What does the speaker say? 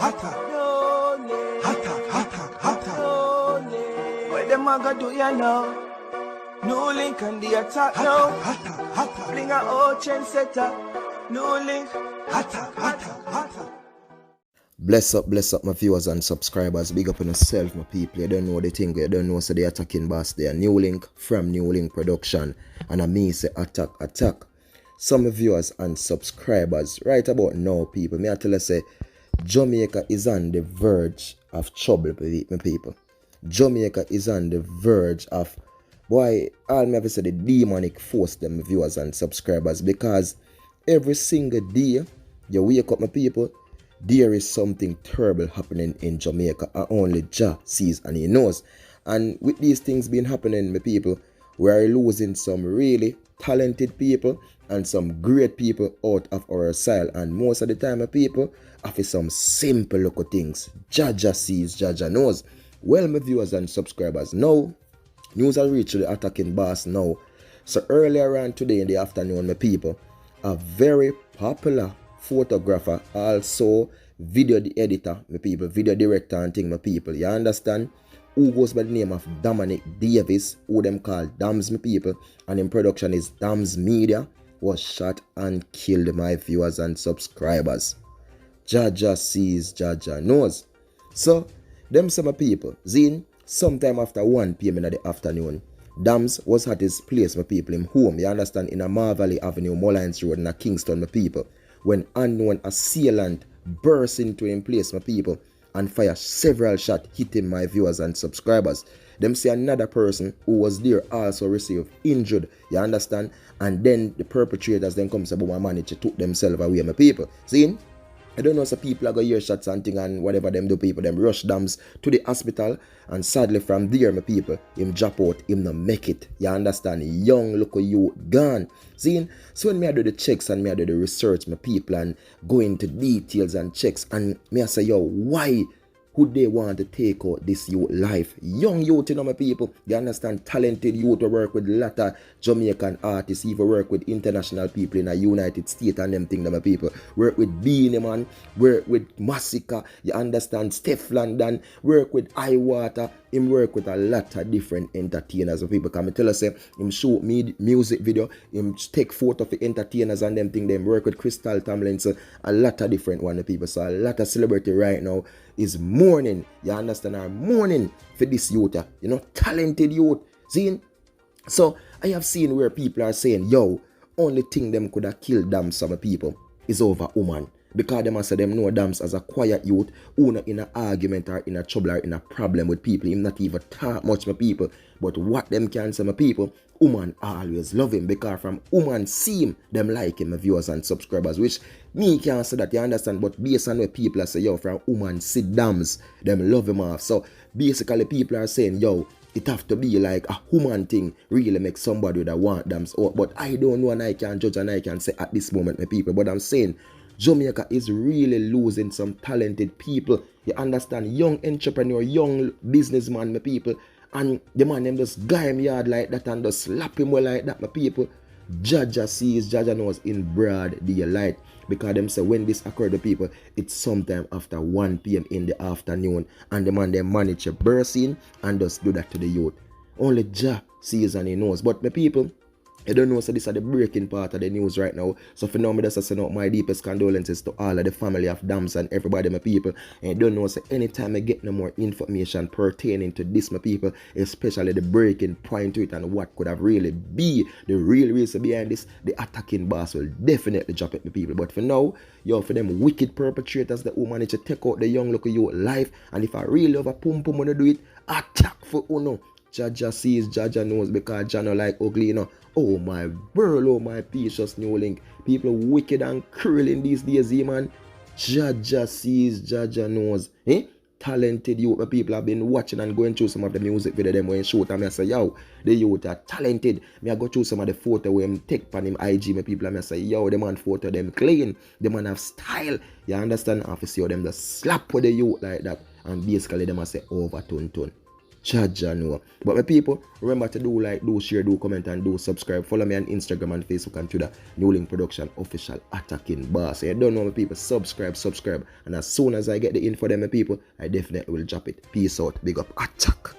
What them a go do ya now? NEWLINK and the attack now. Bring a old chain setter. NEWLINK. Bless up my viewers and subscribers. Big up on yourself, my people. You don't know the thing, you don't know, so the attacking boss there. NEWLINK from NEWLINK Production. And I mean say attack. Some viewers and subscribers, right about now, people, me I tell you say Jamaica is on the verge of trouble, my people. Jamaica is on the verge of, boy, I'll never say the demonic force, them viewers and subscribers, because every single day you wake up, my people, there is something terrible happening in Jamaica, and only Jah sees and he knows. And with these things being happening, my people, we are losing some really talented people and some great people out of our side. And most of the time, my people, after some simple little things, Jah sees, Jah knows. Well, my viewers and subscribers, now news has reached the attacking boss now. So earlier on today in the afternoon, my people, a very popular photographer, also video editor, my people, video director and thing, my people, you understand, who goes by the name of Dominic Davis, who them call Dams, my people, and in production is Dams Media, was shot and killed, my viewers and subscribers. Jah sees, Jah knows. So them some people, Zine, sometime after 1 p.m. in the afternoon, Dams was at his place, my people, him home, you understand, in a Marvally Avenue, Mullines Road, in a Kingston, my people, when unknown assailant burst into him place, my people, and fire several shots, hitting my viewers and subscribers. Them say another person who was there also received injured, you understand, and then the perpetrators then comes about my manager took themselves away, my people. See? I don't know, so people are going to hear shots and thing and whatever them do, people, them rush Dams to the hospital, and sadly from there, my people, him drop out, him not make it. You understand? Young look you gone. See? So when me I do the checks and me I do the research, my people, and go into details and checks, and me I say, yo, why who they want to take out this youth life? Young youth, you know, my people, you understand, talented youth to work with a lot of Jamaican artists, even work with international people in the United States and them thing, my people. Work with Gvnm, work with Massacre, you understand, Steph London, work with Iwater, him work with a lot of different entertainers, my people. Can I tell us, him shoot me music video, him take photo for entertainers and them thing, them work with Crystal Tomlinson, a lot of different one, people. So a lot of celebrity right now is mourning, you understand, are mourning for this youth, you know, talented youth. See? So I have seen where people are saying, yo, only thing them could have killed them, some people, is over woman. Because them say them know Dams as a quiet youth who not in an argument or in a trouble or in a problem with people. Him not even talk much, my people. But what them can say, my people, woman always love him, because from woman see him, them like him, my viewers and subscribers, which me can't say that, you understand, but based on what people are saying, yo, from woman see Dams, them love him off. So basically people are saying, yo, it have to be like a human thing really make somebody that want Dams out. But I don't know, and I can't judge and I can say at this moment, my people, but I'm saying Jamaica is really losing some talented people. You understand? Young entrepreneur, young businessman, my people. And the man them just guy him yard like that and just slap him well like that, my people. Jah sees, Jah knows in broad daylight. Because them say when this occurred to people, it's sometime after 1 p.m. in the afternoon. And the man they manage to burst in and just do that to the youth. Only Jah sees and he knows. But my people, I don't know, so this is the breaking part of the news right now. So for now, I just send out my deepest condolences to all of the family of Dams and everybody, my people. And I don't know, so anytime I get no more information pertaining to this, my people, especially the breaking point to it and what could have really be the real reason behind this, the attacking boss will definitely drop it, my people. But for now, yo, for them wicked perpetrators that who manage to take out the young local youth life, and if I really have a pum pum wanna do it, attack for Uno. Jah sees, Jah knows, because Jah no like ugly, you know. Oh my world, oh my precious NEWLINK. People wicked and cruel in these days, man. Jah sees, Jah knows. Talented youth, my people have been watching and going through some of the music video them when shoot, and I say, yo, the youth are talented. Me I go through some of the photo where him take on him IG, my people, and I say, yo, the man photo them clean, the man have style. You understand? I have to see how them just slap with the youth like that, and basically them I say over ton. Jaja know. But my people, remember to do like, do share, do comment, and do subscribe. Follow me on Instagram and Facebook and Twitter. NEWLINK Production Official Attacking Boss. So you don't know, my people, subscribe. And as soon as I get the info them, my people, I definitely will drop it. Peace out. Big up. Attack.